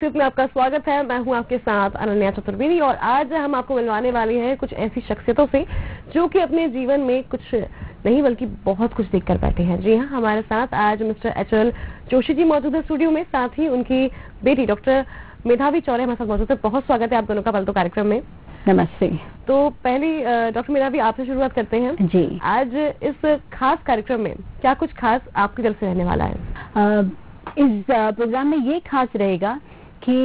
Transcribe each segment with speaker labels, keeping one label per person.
Speaker 1: Trip में आपका स्वागत है। मैं हूं आपके साथ अनन्या चतुर्वेदी और आज हम आपको मिलवाने वाले हैं कुछ ऐसी शख्सियतों से जो कि अपने जीवन में कुछ नहीं बल्कि बहुत कुछ देख कर बैठे हैं। जी हाँ, हमारे साथ आज मिस्टर एचएल जोशी जी मौजूद है स्टूडियो में, साथ ही उनकी बेटी डॉक्टर मेधावी चौरे हमारे साथ मौजूद है। बहुत स्वागत है आप दोनों का पलटो कार्यक्रम में।
Speaker 2: नमस्ते।
Speaker 1: तो पहली डॉक्टर मेधावी आपसे शुरुआत करते हैं।
Speaker 2: जी, आज
Speaker 1: इस खास कार्यक्रम में क्या कुछ खास आपकी तरफ से रहने वाला है?
Speaker 2: इस प्रोग्राम में ये खास रहेगा कि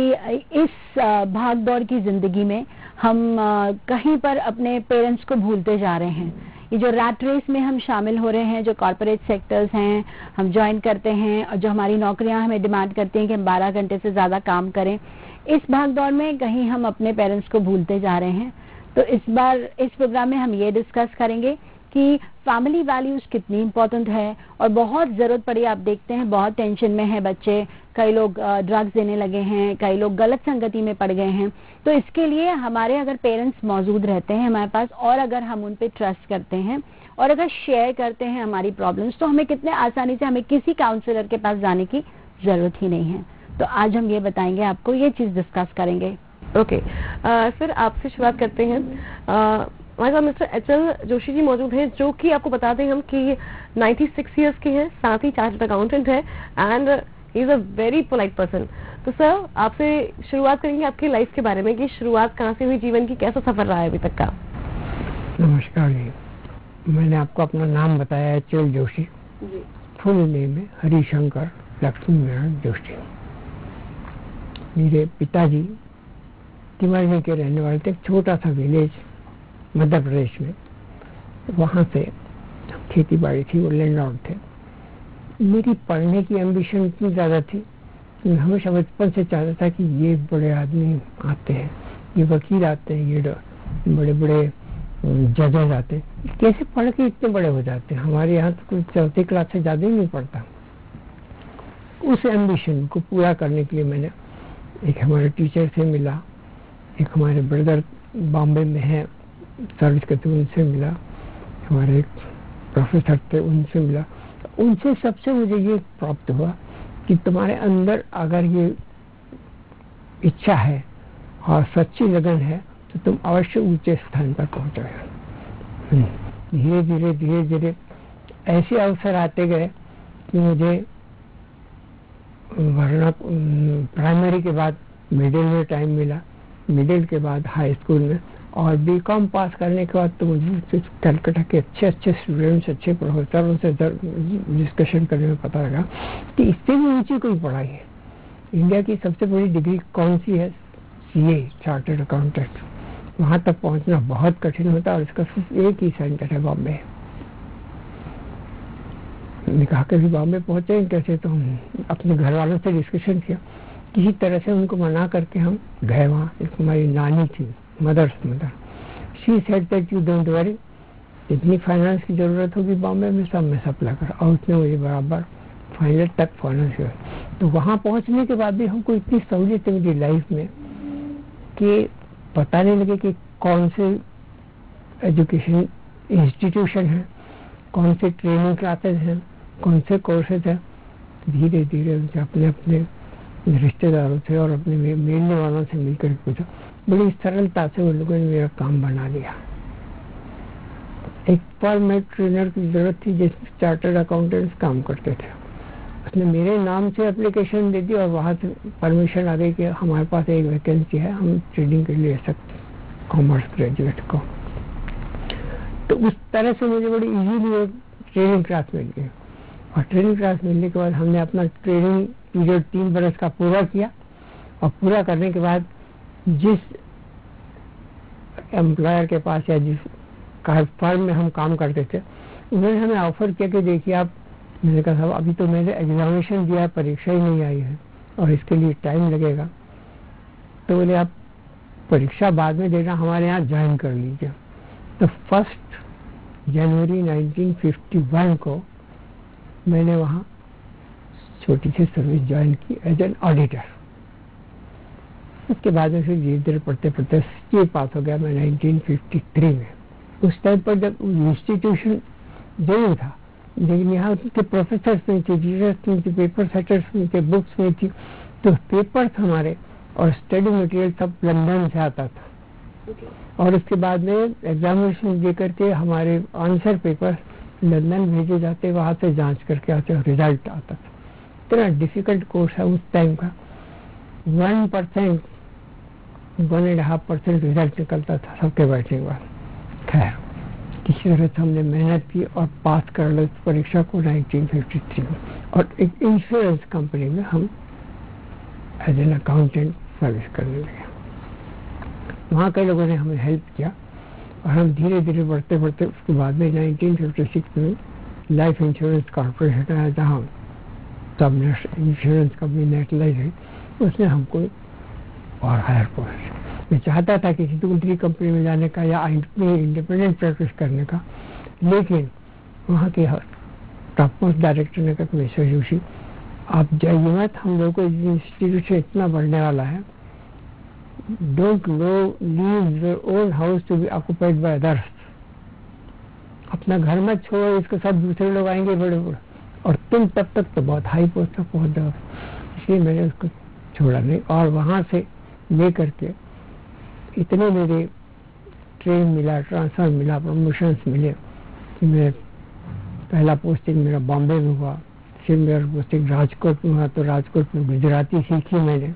Speaker 2: इस भाग दौड़ की जिंदगी में हम कहीं पर अपने पेरेंट्स को भूलते जा रहे हैं। ये जो रैट रेस में हम शामिल हो रहे हैं, जो कॉर्पोरेट सेक्टर्स हैं हम ज्वाइन करते हैं और जो हमारी नौकरियां हमें डिमांड करती हैं कि हम 12 घंटे से ज़्यादा काम करें, इस भाग दौड़ में कहीं हम अपने पेरेंट्स को भूलते जा रहे हैं। तो इस बार इस प्रोग्राम में हम ये डिस्कस करेंगे कि फैमिली वैल्यूज कितनी इंपॉर्टेंट है और बहुत ज़रूरत पड़ी। आप देखते हैं बहुत टेंशन में है बच्चे, कई लोग ड्रग्स देने लगे हैं, कई लोग गलत संगति में पड़ गए हैं। तो इसके लिए हमारे अगर पेरेंट्स मौजूद रहते हैं हमारे पास और अगर हम उन पे ट्रस्ट करते हैं और अगर शेयर करते हैं हमारी प्रॉब्लम्स, तो हमें कितने आसानी से हमें किसी काउंसलर के पास जाने की ज़रूरत ही नहीं है। तो आज हम ये बताएंगे, आपको ये चीज़ डिस्कस करेंगे।
Speaker 1: ओके सर, आपसे शुरुआत करते हैं। हमारे साथ मिस्टर एचएल जोशी जी मौजूद हैं जो कि आपको बता दें हम कि 96 ईयर्स के हैं, साथ ही चार्टर्ड अकाउंटेंट है and he is a very polite person. तो सर आपसे शुरुआत करेंगे आपकी लाइफ के बारे में कि शुरुआत कहाँ से हुई, जीवन की कैसा सफर रहा है अभी तक का।
Speaker 3: नमस्कार जी, मैंने आपको अपना नाम बताया HL Joshi ji. Full name है हरिशंकर लक्ष्मी नारायण जोशी। मेरे पिताजी तिमरनी के रहने वाले थे, एक छोटा सा विलेज मध्य प्रदेश में। वहाँ से खेती बाड़ी थी, वो लैंडलॉर्ड थे। मेरी पढ़ने की एम्बिशन इतनी ज़्यादा थी, मैं हमेशा बचपन से चाहता था कि ये बड़े आदमी आते हैं, ये वकील आते हैं, ये बड़े बड़े जजेस आते हैं, कैसे पढ़ के इतने बड़े हो जाते हैं। हमारे यहाँ तो कोई चौथी क्लास से ज़्यादा ही नहीं पढ़ता। उस एम्बिशन को पूरा करने के लिए मैंने एक हमारे टीचर से मिला, एक हमारे ब्रदर बॉम्बे में है सर्विस करते, उनसे मिला, हमारे एक प्रोफेसर थे उनसे मिला। उनसे सबसे मुझे ये प्राप्त हुआ कि तुम्हारे अंदर अगर ये इच्छा है और सच्ची लगन है तो तुम अवश्य ऊंचे स्थान पर पहुंचोगे। धीरे धीरे धीरे धीरे ऐसे अवसर आते गए कि मुझे वरना प्राइमरी के बाद मिडिल में टाइम मिला, मिडिल के बाद हाई स्कूल में, और बीकॉम पास करने के बाद तो मुझे कलकत्ता के अच्छे अच्छे स्टूडेंट्स, अच्छे प्रोफेसरों से डिस्कशन करने में पता लगा कि इससे भी ऊंची कोई पढ़ाई है। इंडिया की सबसे बड़ी डिग्री कौन सी है? CA, chartered accountant. वहाँ तक पहुँचना बहुत कठिन होता है और इसका सिर्फ एक ही सेंटर है, बॉम्बे। मैंने कहा कभी बॉम्बे पहुँचे कैसे, तो हम अपने घर वालों से डिस्कशन किया, किसी तरह से उनको मना करके हम गए वहाँ। एक हमारी नानी थी, mother, she said that you don't worry, जितनी फाइनेंस की जरूरत होगी बॉम्बे में सब मैं सप्लाई कर, और उसने मुझे बराबर फाइनल तक फाइनेंस किया। तो वहाँ पहुँचने के बाद भी हमको इतनी सहूलियत मेरी लाइफ में कि पता नहीं लगे कि कौन से एजुकेशन इंस्टीट्यूशन है, कौन से ट्रेनिंग क्लासेस हैं, कौन से कोर्सेज हैं। धीरे धीरे उनसे अपने अपने रिश्तेदारों से और अपने मिलने वालों से मिलकर पूछा, बड़ी सरलता से उन लोगों ने मेरा काम बना लिया। एक परमानेंट ट्रेनर की जरूरत थी जिसमें चार्टर्ड अकाउंटेंट्स काम करते थे। उसने मेरे नाम से एप्लीकेशन दे दी और वहाँ से परमिशन आ गई कि हमारे पास एक वैकेंसी है, हम ट्रेनिंग के लिए ले सकते हैं कॉमर्स ग्रेजुएट को। तो उस तरह से मुझे बड़ी इजीली ट्रेनिंग क्लास मिल गई, और ट्रेनिंग क्लास मिलने के बाद हमने अपना ट्रेनिंग पीरियड 3 बरस का पूरा किया, और पूरा करने के बाद जिस एम्प्लॉयर के पास या जिस फर्म में हम काम करते थे उन्होंने हमें ऑफर किया कि देखिए आप, मैंने कहा साहब अभी तो मैंने एग्जामिनेशन दिया, परीक्षा ही नहीं आई है और इसके लिए टाइम लगेगा। तो बोले आप परीक्षा बाद में देना, हमारे यहाँ ज्वाइन कर लीजिए। तो 1 जनवरी 1951 को मैंने वहाँ छोटी सी सर्विस ज्वाइन की एज एन ऑडिटर। उसके बाद में फिर धीरे धीरे पढ़ते पढ़ते सीए पास हो गया मैं 1953 में। उस टाइम पर जब इंस्टीट्यूशन जरूर था, लेकिन यहाँ के प्रोफेसर्स नहीं थे, टीचर्स नहीं थे, पेपर सेटर्स नहीं थे, बुक्स नहीं थी, तो पेपर्स हमारे और स्टडी मटेरियल सब लंदन से आता था। और उसके बाद में एग्जामिनेशन दे करके हमारे आंसर पेपर लंदन भेजे जाते, वहां से जांच करके आते और रिजल्ट आता था। इतना डिफिकल्ट कोर्स है उस टाइम का। 1%, 1.5% रिजल्ट निकलता था सबके बैठने के बाद। खैर किसी तरह से हमने मेहनत की और पास कर लो इस परीक्षा को 1953 में। और एक इंश्योरेंस कंपनी में हम एज एन अकाउंटेंट सर्विस करने लगे। वहाँ के लोगों ने हमें हेल्प किया और हम धीरे धीरे बढ़ते बढ़ते उसके बाद में 1956 में लाइफ इंश्योरेंस कॉर्पोरेशन आया, जहाँ सब इंश्योरेंस कंपनी नेशनलाइज है, उसने हमको और हायर पोस्ट। मैं चाहता था किसी दूसरी कंपनी में जाने का या इंडिपेंडेंट प्रैक्टिस करने का, लेकिन वहाँ के टॉप मोस्ट डायरेक्टर ने कहा मिस्टर जोशी आप जाइए मत, हम लोग को इंस्टीट्यूशन इतना बढ़ने वाला है, don't leave your own house to be occupied by others. अपना घर मत छोड़ो, इसके साथ दूसरे लोग आएंगे बड़े बड़े, और तुम तब तक तो बहुत हाई पोस्ट तक पहुंच जाओ। इसलिए मैंने उसको छोड़ा नहीं और वहां से ले करके इतने मेरे ट्रेन मिला, ट्रांसफर मिला, प्रमोशंस मिले कि मैं पहला पोस्टिंग मेरा बॉम्बे में हुआ, फिर मेरा पोस्टिंग राजकोट में हुआ, तो राजकोट में गुजराती सीखी मैंने।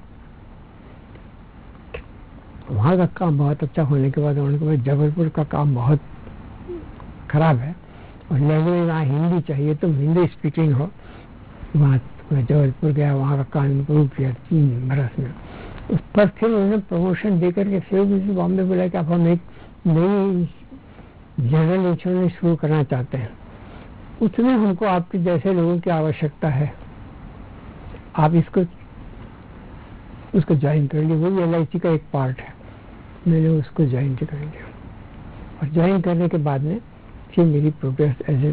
Speaker 3: वहाँ का काम बहुत अच्छा होने के बाद उन्होंने कहा जबलपुर का काम बहुत खराब है और लैंग्वेज वहाँ हिंदी चाहिए, तुम हिंदी स्पीकिंग हो। वहाँ मैं जबलपुर गया, वहाँ का काम इम्प्रूव किया 3 बरस में। उस पर फिर उन्होंने प्रमोशन दे करके फिर मुझे बॉम्बे बोला कि आप हम एक नई जनरल इंश्योरेंस शुरू करना चाहते हैं, उसमें हमको आपके जैसे लोगों की आवश्यकता है, आप उसको ज्वाइन कर लीजिए। वो भी LIC का एक पार्ट है। मैंने उसको ज्वाइन कर लिया और ज्वाइन करने के बाद में फिर मेरी प्रोग्रेस एज ए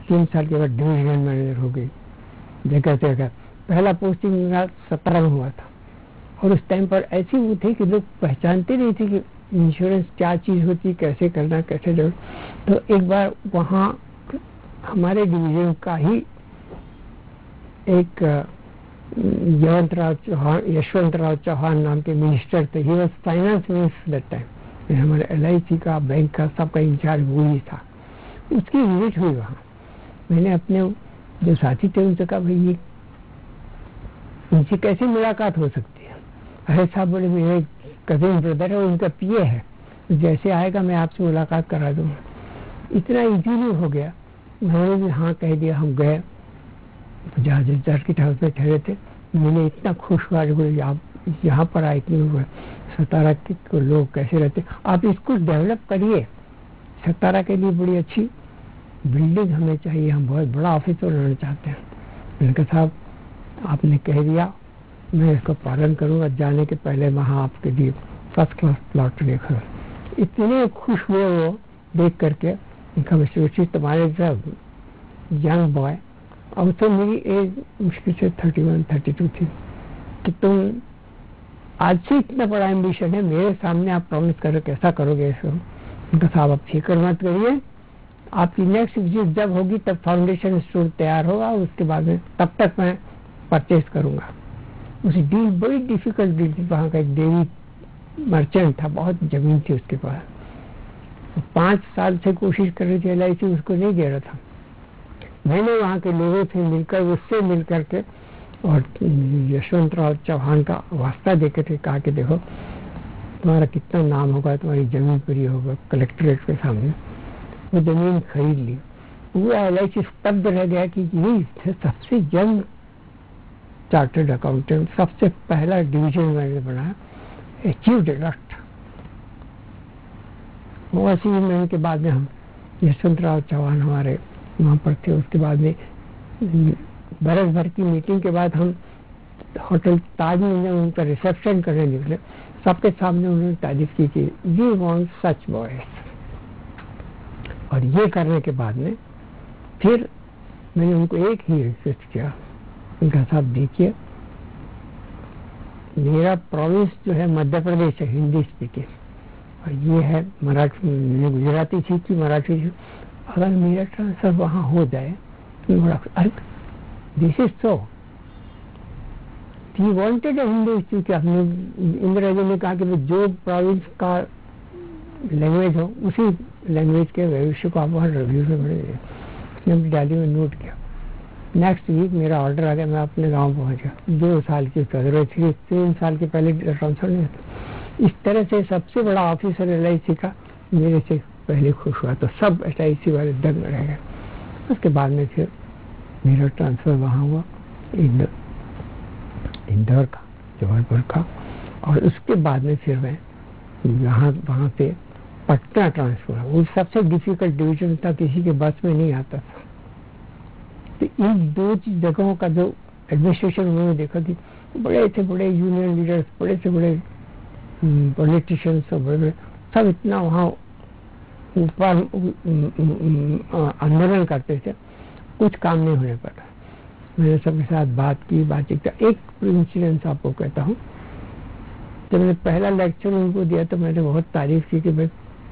Speaker 3: 3 साल के बाद डिवीजन मैनेजर हो गई जगह जगह। पहला पोस्टिंग मेरा 17 में हुआ था और उस टाइम पर ऐसी वो थी कि लोग पहचानते नहीं थे कि इंश्योरेंस क्या चीज़ होती, कैसे करना, कैसे जो। तो एक बार वहाँ हमारे डिवीजन का ही एक यशवंतराव चौहान नाम के मिनिस्टर थे, he was finance minister that time. हमारे LIC का, बैंक का, सबका इंचार्ज वो ही था। उसकी विजिट हुई वहाँ। मैंने अपने जो साथी थे उनसे कहा भाई ये उनसे कैसे मुलाकात हो सकती है? अरे साहब बोले मेरे कजिन ब्रदर है, उनका PA है, जैसे आएगा मैं आपसे मुलाकात करा दूंगा। इतना इजीली हो गया। उन्होंने भी हाँ कह दिया। हम गए जहाँ सर्किट हाउस में ठहरे थे। मैंने इतना खुश हुआ कि आप यहाँ पर आए, इतने सतारा को लोग कैसे रहते, आप इसको डेवलप करिए। सतारा के लिए बड़ी अच्छी बिल्डिंग हमें चाहिए, हम बहुत बड़ा ऑफिस बनाना चाहते हैं। मैंने कहा साहब आपने कह दिया, मैं इसको पालन करूँगा। जाने के पहले वहाँ आपके लिए फर्स्ट क्लास प्लॉट देखा। इतने खुश हुए वो देख करके। उनका तुम्हारे यंग बॉय, और तो मेरी एज मुश्किल से 31-32 थी, कि तुम आज से इतना बड़ा एम्बिशन है मेरे सामने, आप प्रॉमिस करो कैसा करोगे इसको? उनका साहब आप फिक्र मत करिए, आपकी नेक्स्ट विजिट जब होगी तब फाउंडेशन स्टोर तैयार होगा, उसके बाद में तब तक मैं परचेज करूंगा। उसी डील बड़ी डिफिकल्ट डील थी। वहाँ का एक देवी मर्चेंट था, बहुत जमीन थी उसके पास। 5 साल से कोशिश कर रही थी LIC, उसको नहीं दे रहा था। मैंने वहाँ के लोगों से मिलकर, उससे मिल करके और यशवंतराव चौहान का वास्ता देकर के कहा कि देखो तुम्हारा कितना नाम होगा, तुम्हारी जमीन पर ही होगा कलेक्ट्रेट के सामने। वो जमीन खरीद ली। वो LIC स्तब्ध रह गया कि ये सबसे यंग चार्टर्ड अकाउंटेंट, सबसे पहला डिवीजन मैनेजर बना, अचीव्ड लॉट। वो 80 महीने के बाद में हम यशवंतराव चौहान हमारे वहाँ पर थे। उसके बाद में बरस भर की मीटिंग के बाद हम होटल ताज में उनका रिसेप्शन करने निकले। सबके सामने उन्होंने तारीफ की कि वी वांट सच बॉयज। और ये करने के बाद में फिर मैंने उनको एक ही रिक्वेस्ट किया। उनका साहब देखिए मेरा प्रोविंस जो है मध्य प्रदेश है, हिंदी स्पीकिंग, और ये है मराठी, गुजराती सीखी, मराठी सीखी। अगर मेरा ट्रांसफर वहाँ हो जाए तो बड़ा, अरे this is so, he wanted Hindu, क्योंकि अपने इंदिरा जी ने कहा कि जो प्रोविंस का लैंग्वेज हो उसी लैंग्वेज के भविष्य को आप वहाँ रिव्यू में पढ़ेंगे। उसने अपनी डायरी में नोट किया। नेक्स्ट वीक मेरा ऑर्डर आ गया, मैं अपने गांव पहुंच गया। 2 साल की जरूरत थी, 3 साल के पहले ट्रांसफर नहीं था। इस तरह से सबसे बड़ा ऑफिसर LIC का मेरे से पहले खुश हुआ, तो सब LIC वाले दंग रह गए। उसके बाद में फिर मेरा ट्रांसफर वहाँ हुआ, इंदौर का, जबलपुर का, और उसके बाद में फिर मैं वहाँ पे पटना ट्रांसफर हुआ। वो सबसे डिफिकल्ट डिवीजन था, किसी के बस में नहीं आता था। तो इन 2 जगहों का जो एडमिनिस्ट्रेशन उन्होंने देखा कि बड़े से बड़े यूनियन लीडर्स, बड़े से बड़े पॉलिटिशियंस और बड़े सब इतना वहाँ ऊपर आंदोलन करते थे, कुछ काम नहीं होने पाता। मैंने सबके साथ बातचीत का एक इंसिडेंस आपको कहता हूँ। जब मैंने पहला लेक्चर उनको दिया तो मैंने बहुत तारीफ की कि भाई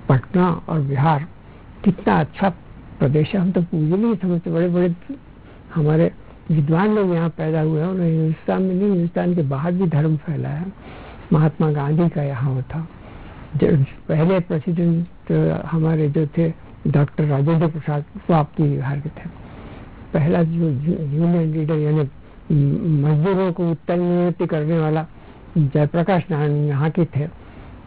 Speaker 3: पटना और बिहार कितना अच्छा प्रदेश है। हम तो पूरे नहीं समझते, बड़े बड़े हमारे विद्वान लोग यहाँ पैदा हुए हैं, उन्होंने हिंदुस्तान में नहीं, हिंदुस्तान के बाहर भी धर्म फैलाया है। महात्मा गांधी का यहाँ वो था। पहले प्रेसिडेंट हमारे जो थे डॉक्टर राजेंद्र प्रसाद, वो आपके बिहार के थे। पहला जो यूनियन लीडर यानी मजदूरों को उत्तर नियुक्ति करने वाला जयप्रकाश नारायण यहाँ के थे।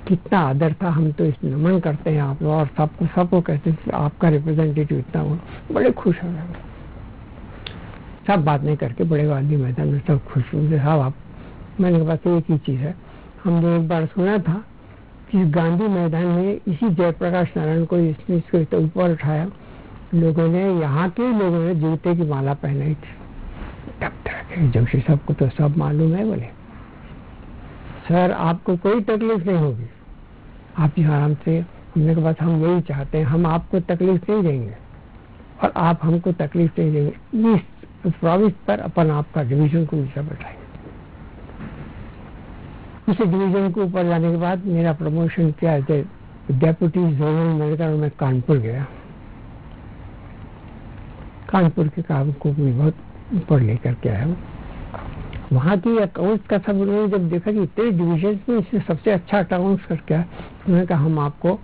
Speaker 3: कितना आदर था, हम तो इस नमन करते हैं आप लोग, और सबको कहते हैं आपका रिप्रेजेंटेटिव इतना हुआ। बड़े खुश हो गए, सब बात नहीं करके बड़े गांधी मैदान में सब खुश हुए। साहब आप, मैंने कहा तो एक ही चीज है, हमने एक बार सुना था कि गांधी मैदान में इसी जयप्रकाश नारायण को इसको ऊपर उठाया, लोगों ने, यहाँ के लोगों ने जूते की माला पहनाई थी। तब तक जोशी साहब को तो सब मालूम है। बोले सर आपको कोई तकलीफ नहीं होगी, आप यहाँ आराम से। हमने कहा बस हम यही चाहते हैं, हम आपको तकलीफ नहीं देंगे और आप हमको तकलीफ नहीं देंगे। इस प्रोविंस पर अपन आपका डिवीजन को ऊंचा बैठाएंगे। उस डिवीजन को ऊपर जाने के बाद मेरा प्रमोशन किया, डेप्यूटी जोनल मैनेजर में कानपुर गया। कानपुर के काम को भी बहुत ऊपर लेकर के आया। वहाँ की अकाउंट्स का सब उन्होंने जब देखा कि इतने डिविजन में इससे सबसे अच्छा अकाउंट्स करके आया, उन्होंने कहा हम आपको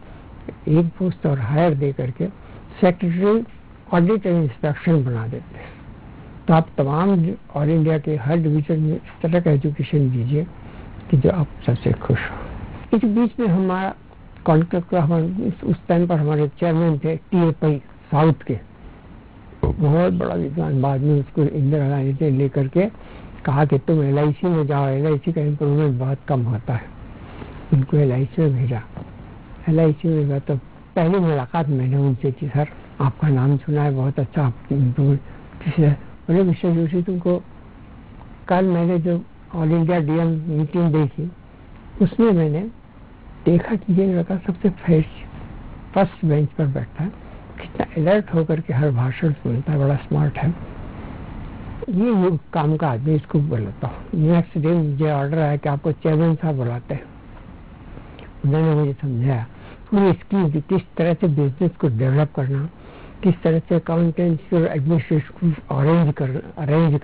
Speaker 3: एक पोस्ट और हायर दे करके सेक्रेटरी ऑडिट एंड इंस्पेक्शन बना देते हैं। तो आप तमाम ऑल इंडिया के हर डिवीजन में इस तरह का एजुकेशन दीजिए कि जो आप सबसे खुश हो। इस बीच में हमारा कॉन्ट्रैक्ट उस टाइम पर हमारे चेयरमैन थे TFI साउथ के, बहुत बड़ा विद्वान। बाद में उसको इंदिरा गांधी ने लेकर के कहा कि तुम LIC में जाओ, LIC का इम्प्रूवमेंट बहुत कम होता है। उनको LIC में भेजा। LIC में गया तो पहली मुलाकात मैंने उनसे की, सर आपका नाम सुना है, बहुत अच्छा आपकी इम्प्रूवमेंट। बोले मिस्टर जोशी तुमको कल मैंने जो ऑल इंडिया DM मीटिंग देखी, उसमें मैंने देखा कि ये लड़का सबसे फर्स्ट बेंच पर बैठा है, कितना अलर्ट होकर के हर भाषण सुनता है, बड़ा स्मार्ट है। ये काम का आदमी, इसको बुलाता हूँ। नेक्स्ट डे मुझे ऑर्डर आया कि आपको चेयरमैन साहब बुलाते हैं। उन्होंने मुझे समझाया पूरी स्कीम की, किस तरह से बिजनेस को डेवलप करना, किस तरह से अकाउंटेंट्स और एडमिनिस्ट्रेशन को अरेंज